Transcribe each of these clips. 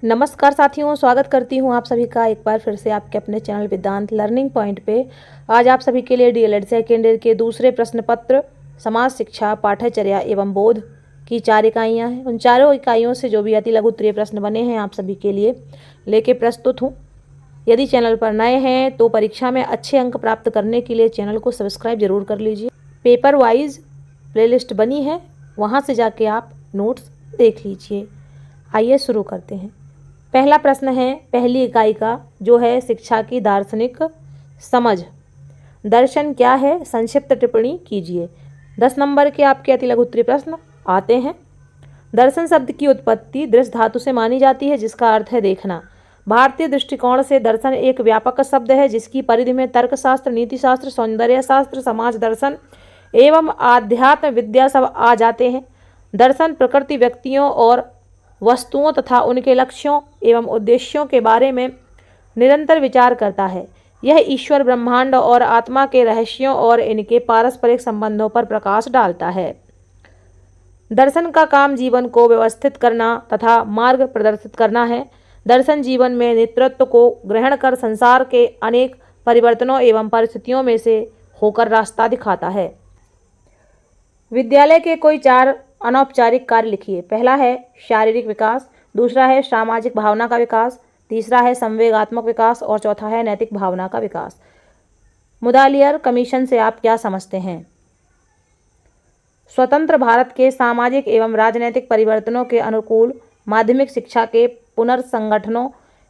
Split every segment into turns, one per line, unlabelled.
नमस्कार साथियों, स्वागत करती हूँ आप सभी का एक बार फिर से आपके अपने चैनल वेदांत लर्निंग पॉइंट पे। आज आप सभी के लिए डीएलएड सेकेंड ईयर के दूसरे प्रश्न पत्र समाज शिक्षा पाठ्यचर्या एवं बोध की 4 इकाइयाँ हैं। उन चारों इकाइयों से जो भी अति लघु उत्तरीय प्रश्न बने हैं आप सभी के लिए लेके प्रस्तुत हूँ। यदि चैनल पर नए हैं तो परीक्षा में अच्छे अंक प्राप्त करने के लिए चैनल को सब्सक्राइब जरूर कर लीजिए। पेपर वाइज प्लेलिस्ट बनी है, वहाँ से जाके आप नोट्स देख लीजिए। आइए शुरू करते हैं। पहला प्रश्न है पहली इकाई का, जो है शिक्षा की दार्शनिक समझ। दर्शन क्या है, संक्षिप्त टिप्पणी कीजिए। 10 नंबर के आपके अति लघु उत्तरीय प्रश्न आते हैं। दर्शन शब्द की उत्पत्ति दृश्य धातु से मानी जाती है, जिसका अर्थ है देखना। भारतीय दृष्टिकोण से दर्शन एक व्यापक शब्द है, जिसकी परिधि में तर्कशास्त्र, नीतिशास्त्र, सौंदर्य शास्त्र, समाज दर्शन एवं आध्यात्म विद्या सब आ जाते हैं। दर्शन प्रकृति, व्यक्तियों और वस्तुओं तथा उनके लक्ष्यों एवं उद्देश्यों के बारे में निरंतर विचार करता है। यह ईश्वर, ब्रह्मांड और आत्मा के रहस्यों और इनके पारस्परिक संबंधों पर प्रकाश डालता है। दर्शन का काम जीवन को व्यवस्थित करना तथा मार्ग प्रदर्शित करना है। दर्शन जीवन में नेतृत्व को ग्रहण कर संसार के अनेक परिवर्तनों एवं परिस्थितियों में से होकर रास्ता दिखाता है। विद्यालय के कोई 4 अनौपचारिक कार्य लिखिए। पहला है शारीरिक विकास, दूसरा है सामाजिक भावना का विकास, तीसरा है संवेगात्मक विकास और चौथा है नैतिक भावना का विकास। मुदालियर कमीशन से आप क्या समझते हैं? स्वतंत्र भारत के सामाजिक एवं राजनैतिक परिवर्तनों के अनुकूल माध्यमिक शिक्षा के पुनर्संगठनों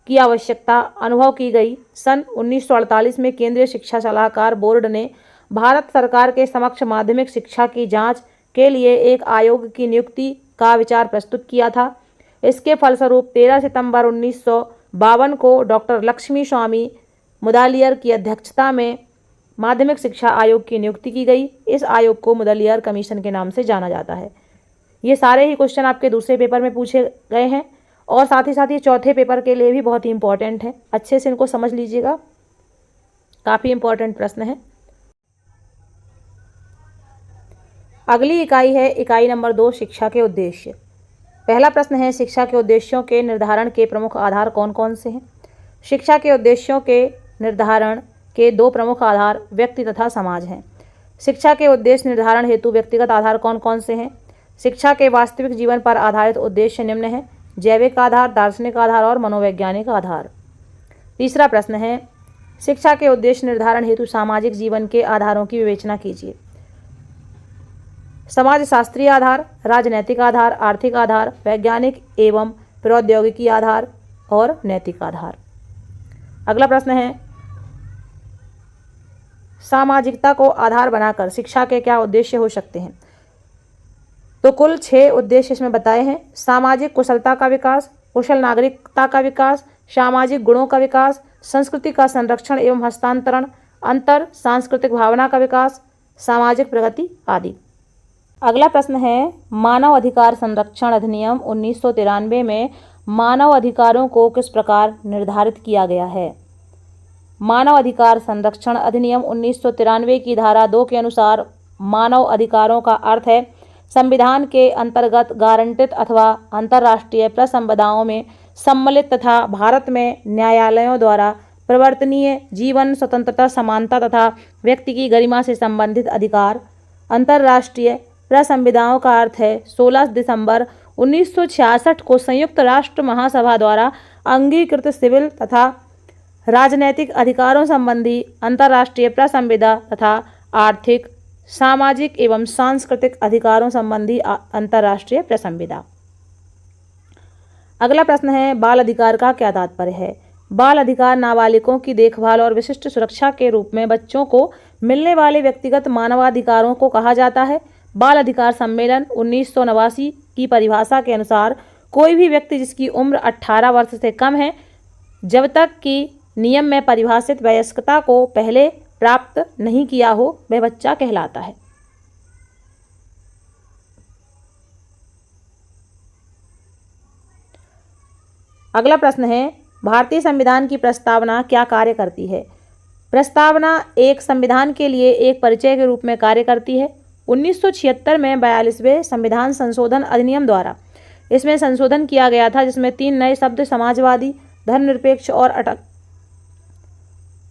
की आवश्यकता अनुभव की गई। सन 1948 में केंद्रीय शिक्षा सलाहकार बोर्ड ने भारत सरकार के समक्ष माध्यमिक शिक्षा की जांच के लिए एक आयोग की नियुक्ति का विचार प्रस्तुत किया था। इसके फलस्वरूप 13 सितंबर 1952 को डॉक्टर लक्ष्मी स्वामी मुदालियर की अध्यक्षता में माध्यमिक शिक्षा आयोग की नियुक्ति की गई। इस आयोग को मुदालियर कमीशन के नाम से जाना जाता है। ये सारे ही क्वेश्चन आपके दूसरे पेपर में पूछे गए हैं और साथ ही चौथे पेपर के लिए भी बहुत ही इंपॉर्टेंट है। अच्छे से इनको समझ लीजिएगा, काफ़ी इंपॉर्टेंट प्रश्न है। अगली इकाई है इकाई नंबर 2, शिक्षा के उद्देश्य। पहला प्रश्न है शिक्षा के उद्देश्यों के निर्धारण के प्रमुख आधार कौन कौन से हैं? शिक्षा के उद्देश्यों के निर्धारण के 2 प्रमुख आधार व्यक्ति तथा समाज हैं। शिक्षा के उद्देश्य निर्धारण हेतु व्यक्तिगत आधार कौन कौन से हैं? शिक्षा के वास्तविक जीवन पर आधारित उद्देश्य निम्न हैं: जैविक आधार, दार्शनिक आधार और मनोवैज्ञानिक आधार। तीसरा प्रश्न है शिक्षा के उद्देश्य निर्धारण हेतु सामाजिक जीवन के आधारों की विवेचना कीजिए। समाज शास्त्रीय आधार, राजनैतिक आधार, आर्थिक आधार, वैज्ञानिक एवं प्रौद्योगिकी आधार और नैतिक आधार। अगला प्रश्न है सामाजिकता को आधार बनाकर शिक्षा के क्या उद्देश्य हो सकते हैं? तो कुल 6 उद्देश्य इसमें बताए हैं। सामाजिक कुशलता का विकास, कुशल नागरिकता का विकास, सामाजिक गुणों का विकास, संस्कृति का संरक्षण एवं हस्तांतरण, अंतर सांस्कृतिक भावना का विकास, सामाजिक प्रगति आदि। अगला प्रश्न है मानव अधिकार संरक्षण अधिनियम 1993 में मानव अधिकारों को किस प्रकार निर्धारित किया गया है? मानव अधिकार संरक्षण अधिनियम 1993 की धारा 2 के अनुसार मानव अधिकारों का अर्थ है संविधान के अंतर्गत गारंटित अथवा अंतर्राष्ट्रीय प्रसंविधाओं में सम्मिलित तथा भारत में न्यायालयों द्वारा प्रवर्तनीय जीवन, स्वतंत्रता, समानता तथा व्यक्ति की गरिमा से संबंधित अधिकार। अंतर्राष्ट्रीय प्रसंविधाओं का अर्थ है 16 दिसंबर 1966 को संयुक्त राष्ट्र महासभा द्वारा अंगीकृत सिविल तथा राजनैतिक अधिकारों संबंधी अंतर्राष्ट्रीय प्रसंविधा तथा आर्थिक, सामाजिक एवं सांस्कृतिक अधिकारों संबंधी अंतर्राष्ट्रीय प्रसंविधा। अगला प्रश्न है बाल अधिकार का क्या तात्पर्य है? बाल अधिकार नाबालिगों की देखभाल और विशिष्ट सुरक्षा के रूप में बच्चों को मिलने वाले व्यक्तिगत मानवाधिकारों को कहा जाता है। बाल अधिकार सम्मेलन 1989 की परिभाषा के अनुसार कोई भी व्यक्ति जिसकी उम्र 18 वर्ष से कम है, जब तक कि नियम में परिभाषित वयस्कता को पहले प्राप्त नहीं किया हो, वह बच्चा कहलाता है। अगला प्रश्न है भारतीय संविधान की प्रस्तावना क्या कार्य करती है? प्रस्तावना एक संविधान के लिए एक परिचय के रूप में कार्य करती है। 1976 में 42वें संविधान संशोधन अधिनियम द्वारा इसमें संशोधन किया गया था, जिसमें 3 नए शब्द समाजवादी, धर्मनिरपेक्ष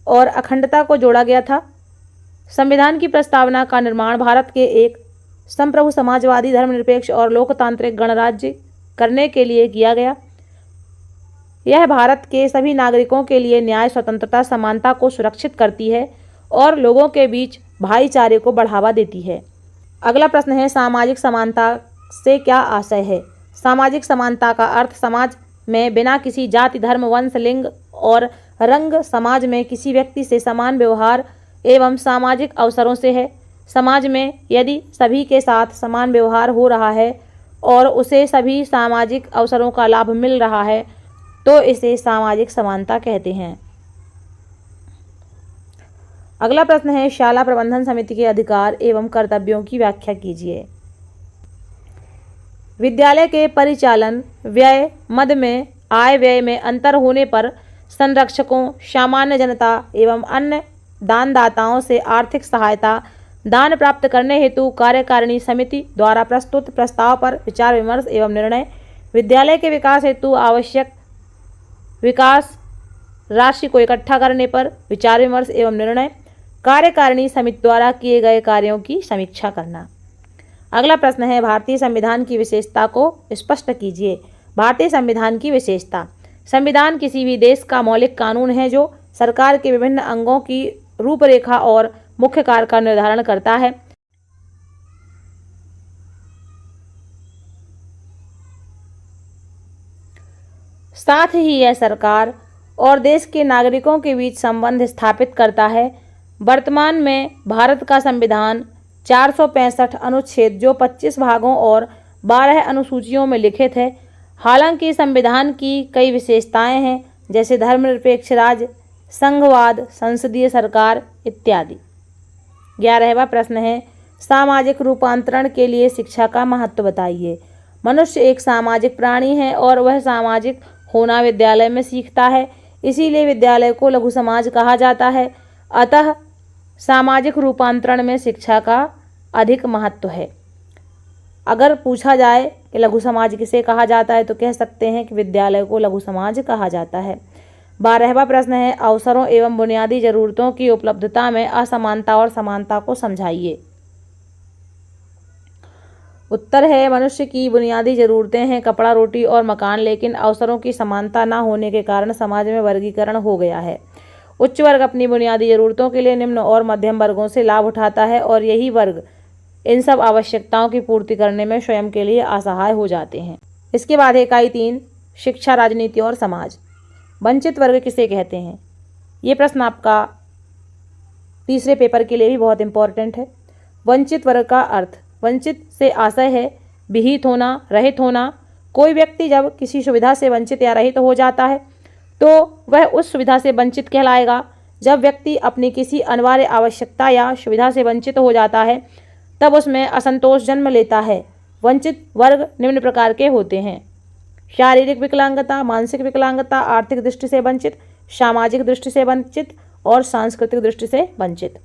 और अखंडता को जोड़ा गया था। संविधान की प्रस्तावना का निर्माण भारत के एक संप्रभु समाजवादी, धर्मनिरपेक्ष और लोकतांत्रिक गणराज्य करने के लिए किया गया। यह भारत के सभी नागरिकों के लिए न्याय, स्वतंत्रता, समानता को सुरक्षित करती है और लोगों के बीच भाईचारे को बढ़ावा देती है। अगला प्रश्न है, सामाजिक समानता से क्या आशय है? सामाजिक समानता का अर्थ समाज में बिना किसी जाति, धर्म, वंश, लिंग और रंग समाज में किसी व्यक्ति से समान व्यवहार एवं सामाजिक अवसरों से है। समाज में यदि सभी के साथ समान व्यवहार हो रहा है और उसे सभी सामाजिक अवसरों का लाभ मिल रहा है तो इसे सामाजिक समानता कहते हैं। अगला प्रश्न है, शाला प्रबंधन समिति के अधिकार एवं कर्तव्यों की व्याख्या कीजिए। विद्यालय के परिचालन व्यय मद में आय व्यय में अंतर होने पर संरक्षकों, सामान्य जनता एवं अन्य दानदाताओं से आर्थिक सहायता दान प्राप्त करने हेतु कार्यकारिणी समिति द्वारा प्रस्तुत प्रस्ताव पर विचार विमर्श एवं निर्णय। विद्यालय के विकास हेतु आवश्यक विकास राशि को इकट्ठा करने पर विचार विमर्श एवं निर्णय। कार्यकारिणी समिति द्वारा किए गए कार्यों की समीक्षा करना। अगला प्रश्न है, भारतीय संविधान की विशेषता को स्पष्ट कीजिए। भारतीय संविधान की विशेषता। संविधान किसी भी देश का मौलिक कानून है जो सरकार के विभिन्न अंगों की रूपरेखा और मुख्य कार्य का निर्धारण करता है। साथ ही यह सरकार और देश के नागरिकों के बीच संबंध स्थापित करता है। वर्तमान में भारत का संविधान 465 अनुच्छेद जो 25 भागों और 12 अनुसूचियों में लिखित है। हालांकि संविधान की कई विशेषताएं हैं, जैसे धर्मनिरपेक्ष राज्य, संघवाद, संसदीय सरकार इत्यादि। 11वां प्रश्न है, सामाजिक रूपांतरण के लिए शिक्षा का महत्व बताइए। मनुष्य एक सामाजिक प्राणी है और वह सामाजिक होना विद्यालय में सीखता है, इसीलिए विद्यालय को लघु समाज कहा जाता है। अतः सामाजिक रूपांतरण में शिक्षा का अधिक महत्व है। अगर पूछा जाए कि लघु समाज किसे कहा जाता है तो कह सकते हैं कि विद्यालय को लघु समाज कहा जाता है। 12वां प्रश्न है, अवसरों एवं बुनियादी जरूरतों की उपलब्धता में असमानता और समानता को समझाइए। उत्तर है, मनुष्य की बुनियादी जरूरतें हैं कपड़ा, रोटी और मकान, लेकिन अवसरों की समानता न होने के कारण समाज में वर्गीकरण हो गया है। उच्च वर्ग अपनी बुनियादी जरूरतों के लिए निम्न और मध्यम वर्गों से लाभ उठाता है और यही वर्ग इन सब आवश्यकताओं की पूर्ति करने में स्वयं के लिए असहाय हो जाते हैं। इसके बाद इकाई 3, शिक्षा, राजनीति और समाज। वंचित वर्ग किसे कहते हैं? ये प्रश्न आपका तीसरे पेपर के लिए भी बहुत इंपॉर्टेंट है। वंचित वर्ग का अर्थ। वंचित से आशय है विहित होना, रहित होना। कोई व्यक्ति जब किसी सुविधा से वंचित या रहित हो जाता है तो वह उस सुविधा से वंचित कहलाएगा। जब व्यक्ति अपनी किसी अनिवार्य आवश्यकता या सुविधा से वंचित हो जाता है तब उसमें असंतोष जन्म लेता है। वंचित वर्ग निम्न प्रकार के होते हैं: शारीरिक विकलांगता, मानसिक विकलांगता, आर्थिक दृष्टि से वंचित, सामाजिक दृष्टि से वंचित और सांस्कृतिक दृष्टि से वंचित।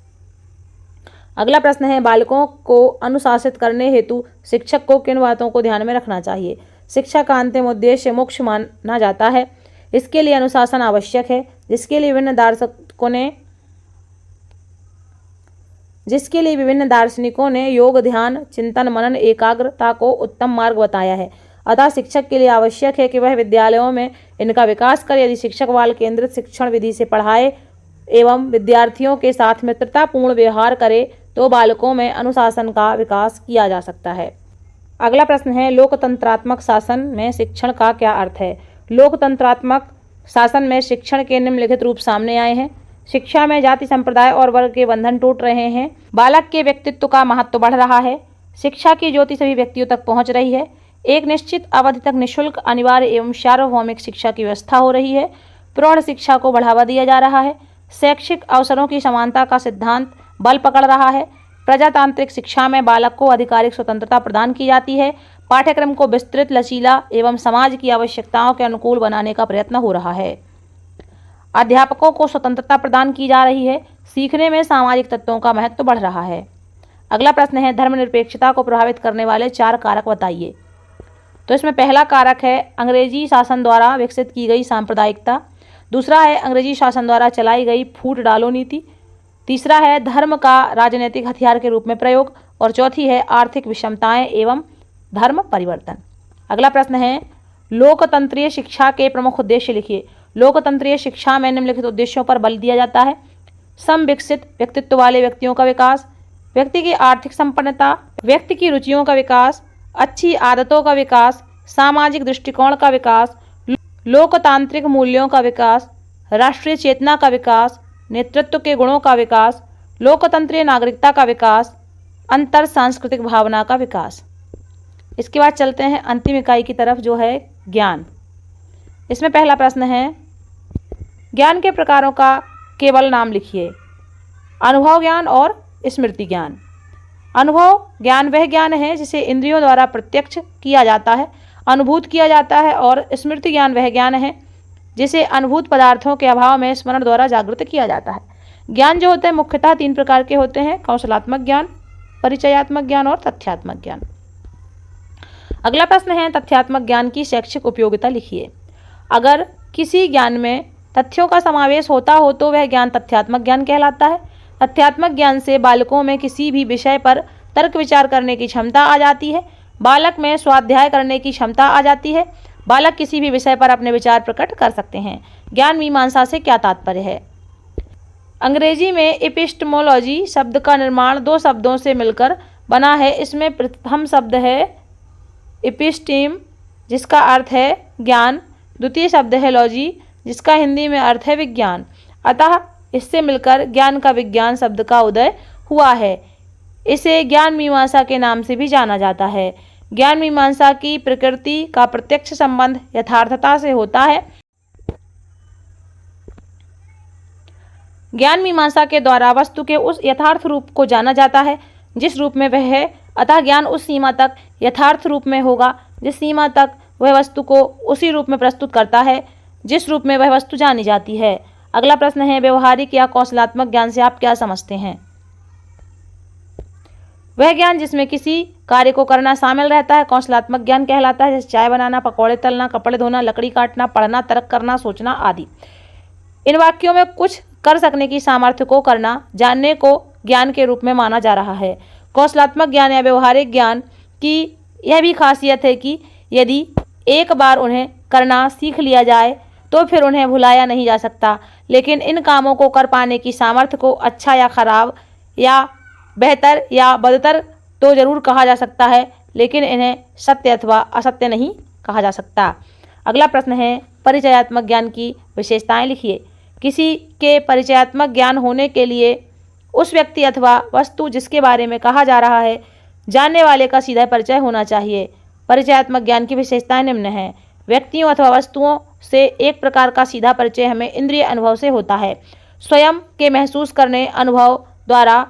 अगला प्रश्न है, बालकों को अनुशासित करने हेतु शिक्षक को किन बातों को ध्यान में रखना चाहिए? शिक्षा का अंतिम उद्देश्य मोक्ष माना जाता है। इसके लिए अनुशासन आवश्यक है, जिसके लिए विभिन्न दार्शनिकों ने योग, ध्यान, चिंतन, मनन, एकाग्रता को उत्तम मार्ग बताया है। अतः शिक्षक के लिए आवश्यक है कि वह विद्यालयों में इनका विकास करे। यदि शिक्षक बाल केंद्रित शिक्षण विधि से पढ़ाए एवं विद्यार्थियों के साथ मित्रतापूर्ण व्यवहार करे तो बालकों में अनुशासन का विकास किया जा सकता है। अगला प्रश्न है, लोकतंत्रात्मक शासन में शिक्षण का क्या अर्थ है? लोकतंत्रात्मक शासन में शिक्षण के निम्नलिखित रूप सामने आए हैं। शिक्षा में जाति, संप्रदाय और वर्ग के बंधन टूट रहे हैं। बालक के व्यक्तित्व का महत्व बढ़ रहा है। शिक्षा की ज्योति सभी व्यक्तियों तक पहुंच रही है। एक निश्चित अवधि तक निःशुल्क, अनिवार्य एवं सार्वभौमिक शिक्षा की व्यवस्था हो रही है। प्रौढ़ शिक्षा को बढ़ावा दिया जा रहा है। शैक्षिक अवसरों की समानता का सिद्धांत बल पकड़ रहा है। प्रजातांत्रिक शिक्षा में बालक को आधिकारिक स्वतंत्रता प्रदान की जाती है। पाठ्यक्रम को विस्तृत, लचीला एवं समाज की आवश्यकताओं के अनुकूल बनाने का प्रयत्न हो रहा है। अध्यापकों को स्वतंत्रता प्रदान की जा रही है। सीखने में सामाजिक तत्वों का महत्व बढ़ रहा है। अगला प्रश्न है, धर्मनिरपेक्षता को प्रभावित करने वाले 4 कारक बताइए। तो इसमें पहला कारक है अंग्रेजी शासन द्वारा विकसित की गई सांप्रदायिकता, दूसरा है अंग्रेजी शासन द्वारा चलाई गई फूट डालो नीति, तीसरा है धर्म का राजनीतिक हथियार के रूप में प्रयोग और चौथी है आर्थिक विषमताएं एवं धर्म परिवर्तन। अगला प्रश्न है लोकतंत्रीय शिक्षा के प्रमुख उद्देश्य लिखिए। लोकतंत्रीय शिक्षा में निम्नलिखित उद्देश्यों पर बल दिया जाता है। समविकसित व्यक्तित्व वाले व्यक्तियों का विकास, व्यक्ति की आर्थिक संपन्नता, व्यक्ति की रुचियों का विकास, अच्छी आदतों का विकास, सामाजिक दृष्टिकोण का विकास, लोकतांत्रिक मूल्यों का विकास, राष्ट्रीय चेतना का विकास, नेतृत्व के गुणों का विकास, लोकतंत्रीय नागरिकता का विकास, अंतर सांस्कृतिक भावना का विकास। इसके बाद चलते हैं अंतिम इकाई की तरफ जो है ज्ञान। इसमें पहला प्रश्न है ज्ञान के प्रकारों का केवल नाम लिखिए। अनुभव ज्ञान और स्मृति ज्ञान। अनुभव ज्ञान वह ज्ञान है जिसे इंद्रियों द्वारा प्रत्यक्ष किया जाता है, अनुभूत किया जाता है, और स्मृति ज्ञान वह ज्ञान है जिसे अनुभूत पदार्थों के अभाव में स्मरण द्वारा जागृत किया जाता है। ज्ञान जो होते हैं मुख्यतः 3 प्रकार के होते हैं, कौशलात्मक ज्ञान, परिचयात्मक ज्ञान और तथ्यात्मक ज्ञान। अगला प्रश्न है तथ्यात्मक ज्ञान की शैक्षिक उपयोगिता लिखिए। अगर किसी ज्ञान में तथ्यों का समावेश होता हो तो वह ज्ञान तथ्यात्मक ज्ञान कहलाता है। तथ्यात्मक ज्ञान से बालकों में किसी भी विषय पर तर्क विचार करने की क्षमता आ जाती है, बालक में स्वाध्याय करने की क्षमता आ जाती है, बालक किसी भी विषय पर अपने विचार प्रकट कर सकते हैं। ज्ञान मीमांसा से क्या तात्पर्य है? अंग्रेजी में एपिस्टेमोलॉजी शब्द का निर्माण 2 शब्दों से मिलकर बना है। इसमें प्रथम शब्द है एपिस्टीम जिसका अर्थ है ज्ञान, द्वितीय शब्द है लॉजी जिसका हिंदी में अर्थ है विज्ञान। अतः इससे मिलकर ज्ञान का विज्ञान शब्द का उदय हुआ है। इसे ज्ञान मीमांसा के नाम से भी जाना जाता है। ज्ञान मीमांसा की प्रकृति का प्रत्यक्ष संबंध यथार्थता से होता है। ज्ञान मीमांसा के द्वारा वस्तु के उस यथार्थ रूप को जाना जाता है जिस रूप में वह है, अतः ज्ञान उस सीमा तक यथार्थ रूप में होगा जिस सीमा तक वह वस्तु को उसी रूप में प्रस्तुत करता है जिस रूप में वह वस्तु जानी जाती है। अगला प्रश्न है व्यवहारिक या कौशलात्मक ज्ञान से आप क्या समझते हैं? वह ज्ञान जिसमें किसी कार्य को करना शामिल रहता है कौशलात्मक ज्ञान कहलाता है, जैसे चाय बनाना, पकौड़े तलना, कपड़े धोना, लकड़ी काटना, पढ़ना, तर्क करना, सोचना आदि। इन वाक्यों में कुछ कर सकने की सामर्थ्य को करना, जानने को ज्ञान के रूप में माना जा रहा है। कौशलात्मक ज्ञान या व्यवहारिक ज्ञान की यह भी खासियत है कि यदि एक बार उन्हें करना सीख लिया जाए तो फिर उन्हें भुलाया नहीं जा सकता, लेकिन इन कामों को कर पाने की सामर्थ्य को अच्छा या खराब या बेहतर या बदतर तो जरूर कहा जा सकता है, लेकिन इन्हें सत्य अथवा असत्य नहीं कहा जा सकता। अगला प्रश्न है परिचयात्मक ज्ञान की विशेषताएं लिखिए। किसी के परिचयात्मक ज्ञान होने के लिए उस व्यक्ति अथवा वस्तु जिसके बारे में कहा जा रहा है जानने वाले का सीधा परिचय होना चाहिए। परिचयात्मक ज्ञान की विशेषताएं निम्न हैं। व्यक्तियों अथवा वस्तुओं से एक प्रकार का सीधा परिचय हमें इंद्रिय अनुभव से होता है। स्वयं के महसूस करने अनुभव द्वारा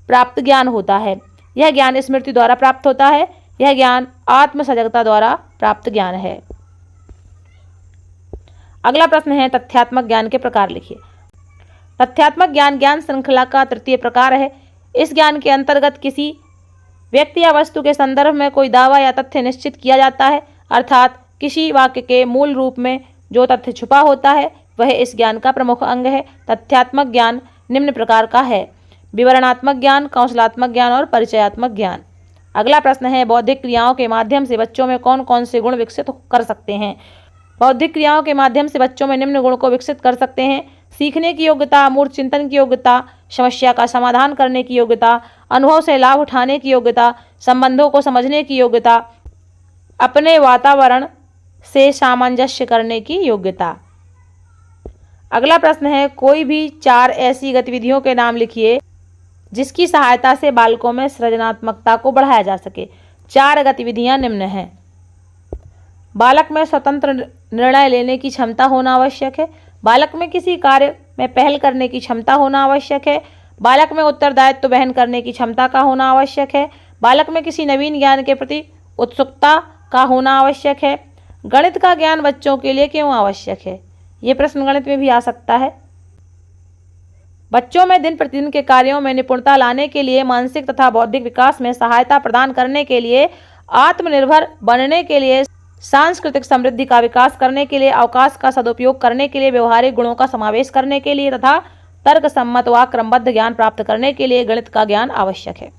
प्राप्त ज्ञान होता है। यह ज्ञान स्मृति द्वारा प्राप्त होता है। यह ज्ञान आत्म सजगता द्वारा प्राप्त ज्ञान है। अगला प्रश्न है तथ्यात्मक ज्ञान के प्रकार लिखिए। तथ्यात्मक ज्ञान ज्ञान श्रृंखला का तृतीय प्रकार है। इस ज्ञान के अंतर्गत किसी व्यक्ति या वस्तु के संदर्भ में कोई दावा या तथ्य निश्चित किया जाता है, अर्थात किसी वाक्य के मूल रूप में जो तथ्य छुपा होता है वह इस ज्ञान का प्रमुख अंग है। तथ्यात्मक ज्ञान निम्न प्रकार का है: विवरणात्मक ज्ञान, कौशलात्मक ज्ञान और परिचयात्मक ज्ञान। अगला प्रश्न है बौद्धिक क्रियाओं के माध्यम से बच्चों में कौन कौन से गुण विकसित कर सकते हैं? बौद्धिक क्रियाओं के माध्यम से बच्चों में निम्न गुण को विकसित कर सकते हैं: सीखने की योग्यता, मूर्त चिंतन की योग्यता, समस्या का समाधान करने की योग्यता, अनुभव से लाभ उठाने की योग्यता, संबंधों को समझने की योग्यता, अपने वातावरण से सामंजस्य करने की योग्यता। अगला प्रश्न है कोई भी 4 ऐसी गतिविधियों के नाम लिखिए जिसकी सहायता से बालकों में सृजनात्मकता को बढ़ाया जा सके। 4 गतिविधियां निम्न हैं। बालक में स्वतंत्र निर्णय लेने की क्षमता होना आवश्यक है। बालक में किसी कार्य में पहल करने की क्षमता होना आवश्यक है। बालक में उत्तरदायित्व वहन करने की क्षमता का होना आवश्यक है। बालक में किसी नवीन ज्ञान के प्रति उत्सुकता का होना आवश्यक है। गणित का ज्ञान बच्चों के लिए क्यों आवश्यक है? ये प्रश्न गणित में भी आ सकता है। बच्चों में दिन प्रतिदिन के कार्यों में निपुणता लाने के लिए, मानसिक तथा बौद्धिक विकास में सहायता प्रदान करने के लिए आत्मनिर्भर बनने के लिए, सांस्कृतिक समृद्धि का विकास करने के लिए, अवकाश का सदुपयोग करने के लिए, व्यवहारिक गुणों का समावेश करने के लिए तथा तर्क सम्मत व क्रमबद्ध ज्ञान प्राप्त करने के लिए गणित का ज्ञान आवश्यक है।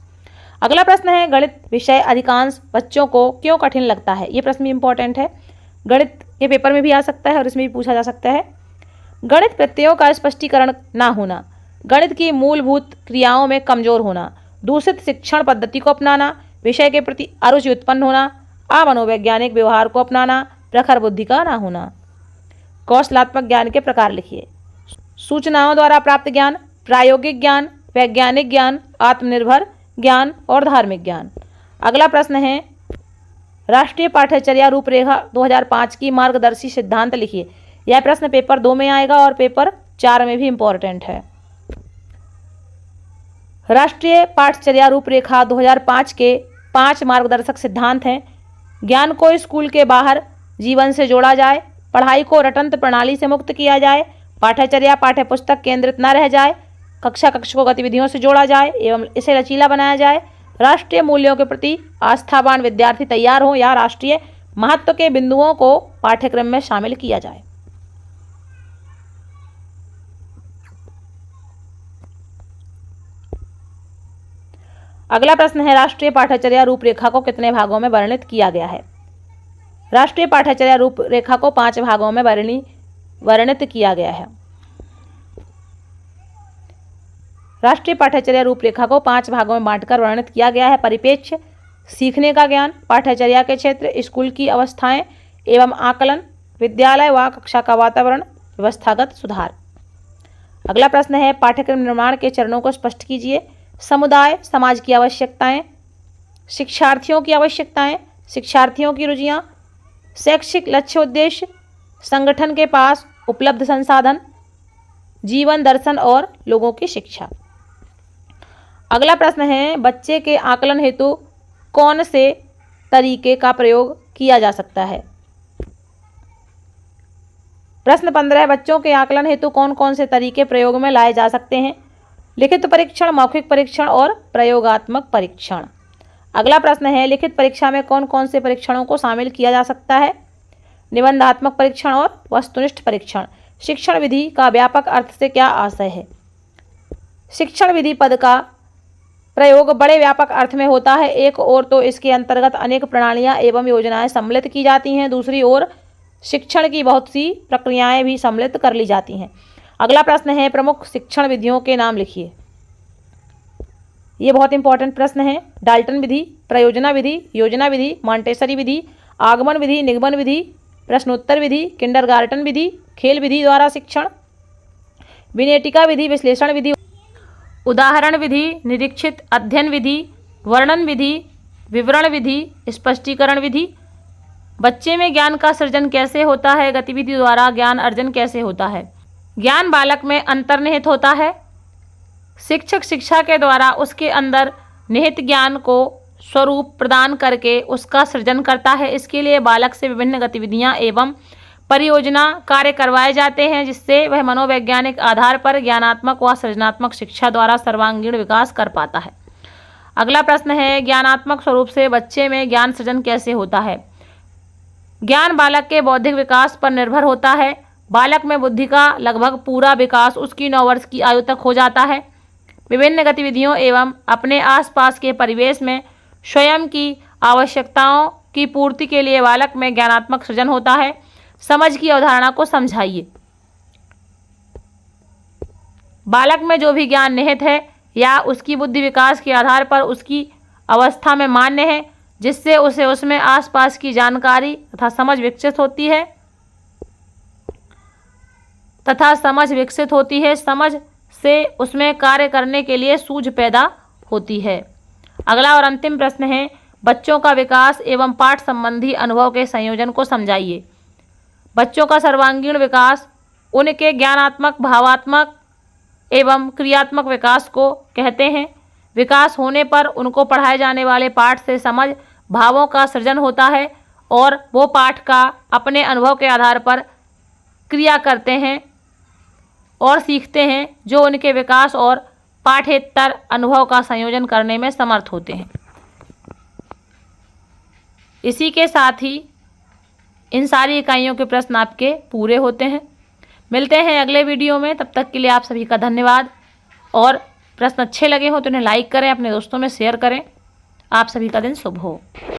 अगला प्रश्न है, गणित विषय अधिकांश बच्चों को क्यों कठिन लगता है? ये प्रश्न भी इंपॉर्टेंट है, गणित के पेपर में भी आ सकता है और इसमें भी पूछा जा सकता है। गणित प्रत्ययों का स्पष्टीकरण ना होना, गणित की मूलभूत क्रियाओं में कमजोर होना, दूषित शिक्षण पद्धति को अपनाना, विषय के प्रति अरुचि उत्पन्न होना, अमनोवैज्ञानिक व्यवहार को अपनाना, प्रखर बुद्धि का ना होना। कौशलात्मक ज्ञान के प्रकार लिखिए। सूचनाओं द्वारा प्राप्त ज्ञान, प्रायोगिक ज्ञान, वैज्ञानिक ज्ञान, आत्मनिर्भर ज्ञान और धार्मिक ज्ञान। अगला प्रश्न है, राष्ट्रीय पाठ्यचर्या रूपरेखा 2005 की मार्गदर्शी सिद्धांत लिखिए। यह प्रश्न पेपर 2 में आएगा और पेपर 4 में भी इंपॉर्टेंट है। राष्ट्रीय पाठ्यचर्या रूपरेखा 2005 के 5 मार्गदर्शक सिद्धांत हैं। ज्ञान को स्कूल के बाहर जीवन से जोड़ा जाए, पढ़ाई को रटंत प्रणाली से मुक्त किया जाए, पाठ्यचर्या पाठ्यपुस्तक केंद्रित न रह जाए, कक्षा को गतिविधियों से जोड़ा जाए एवं इसे लचीला बनाया जाए, राष्ट्रीय मूल्यों के प्रति आस्थावान विद्यार्थी तैयार हों या राष्ट्रीय महत्व के बिंदुओं को पाठ्यक्रम में शामिल किया जाए। अगला प्रश्न है, राष्ट्रीय पाठ्यचर्या रूपरेखा को कितने भागों में वर्णित किया गया है? राष्ट्रीय पाठ्यचर्या रूपरेखा को 5 भागों में वर्णित किया गया है। राष्ट्रीय पाठ्यचर्या रूपरेखा को 5 भागों में बांटकर वर्णित किया गया है। परिप्रेक्ष्य, सीखने का ज्ञान, पाठ्यचर्या के क्षेत्र, स्कूल की अवस्थाएं एवं आकलन, विद्यालय व कक्षा का वातावरण, व्यवस्थागत सुधार। अगला प्रश्न है, पाठ्यक्रम निर्माण के चरणों को स्पष्ट कीजिए। समुदाय, समाज की आवश्यकताएं, शिक्षार्थियों की आवश्यकताएं, शिक्षार्थियों की रुचियां, शैक्षिक लक्ष्य उद्देश्य, संगठन के पास उपलब्ध संसाधन, जीवन दर्शन और लोगों की शिक्षा। अगला प्रश्न है, बच्चे के आकलन हेतु कौन से तरीके का प्रयोग किया जा सकता है? प्रश्न 15, बच्चों के आकलन हेतु कौन कौन से तरीके प्रयोग में लाए जा सकते हैं? लिखित परीक्षण, मौखिक परीक्षण और प्रयोगात्मक परीक्षण। अगला प्रश्न है, लिखित परीक्षा में कौन कौन से परीक्षणों को शामिल किया जा सकता है? निबंधात्मक परीक्षण और वस्तुनिष्ठ परीक्षण। शिक्षण विधि का व्यापक अर्थ से क्या आशय है? शिक्षण विधि पद का प्रयोग बड़े व्यापक अर्थ में होता है। एक ओर तो इसके अंतर्गत अनेक प्रणालियां एवं योजनाएं सम्मिलित की जाती हैं, दूसरी ओर शिक्षण की बहुत सी प्रक्रियाएं भी सम्मिलित कर ली जाती हैं। अगला प्रश्न है, प्रमुख शिक्षण विधियों के नाम लिखिए। ये बहुत इंपॉर्टेंट प्रश्न है। डाल्टन विधि, प्रयोजना विधि, योजना विधि, मॉन्टेसरी विधि, आगमन विधि, निगमन विधि, प्रश्नोत्तर विधि, किंडरगार्टन विधि, खेल विधि द्वारा शिक्षण, विनेटिका विधि, विश्लेषण विधि, उदाहरण विधि, निरीक्षित अध्ययन विधि, वर्णन विधि, विवरण विधि, स्पष्टीकरण विधि। बच्चे में ज्ञान का सृजन कैसे होता है? गतिविधि द्वारा ज्ञान अर्जन कैसे होता है? ज्ञान बालक में अंतर्निहित होता है। शिक्षक शिक्षा के द्वारा उसके अंदर निहित ज्ञान को स्वरूप प्रदान करके उसका सृजन करता है। इसके लिए बालक से विभिन्न गतिविधियां एवं परियोजना कार्य करवाए जाते हैं, जिससे वह मनोवैज्ञानिक आधार पर ज्ञानात्मक व सृजनात्मक शिक्षा द्वारा सर्वांगीण विकास कर पाता है। अगला प्रश्न है, ज्ञानात्मक स्वरूप से बच्चे में ज्ञान सृजन कैसे होता है? ज्ञान बालक के बौद्धिक विकास पर निर्भर होता है। बालक में बुद्धि का लगभग पूरा विकास उसकी 9 वर्ष की आयु तक हो जाता है। विभिन्न गतिविधियों एवं अपने आसपास के परिवेश में स्वयं की आवश्यकताओं की पूर्ति के लिए बालक में ज्ञानात्मक सृजन होता है। समझ की अवधारणा को समझाइए। बालक में जो भी ज्ञान निहित है या उसकी बुद्धि विकास के आधार पर उसकी अवस्था में मान्य है, जिससे उसे उसमें आसपास की जानकारी तथा समझ विकसित होती है समझ से उसमें कार्य करने के लिए सूझ पैदा होती है। अगला और अंतिम प्रश्न है, बच्चों का विकास एवं पाठ संबंधी अनुभव के संयोजन को समझाइए। बच्चों का सर्वांगीण विकास उनके ज्ञानात्मक, भावात्मक एवं क्रियात्मक विकास को कहते हैं। विकास होने पर उनको पढ़ाए जाने वाले पाठ से समझ भावों का सृजन होता है और वो पाठ का अपने अनुभव के आधार पर क्रिया करते हैं और सीखते हैं, जो उनके विकास और पाठ्येतर अनुभव का संयोजन करने में समर्थ होते हैं। इसी के साथ ही इन सारी इकाइयों के प्रश्न आपके पूरे होते हैं। मिलते हैं अगले वीडियो में, तब तक के लिए आप सभी का धन्यवाद। और प्रश्न अच्छे लगे हो तो इन्हें लाइक करें, अपने दोस्तों में शेयर करें। आप सभी का दिन शुभ हो।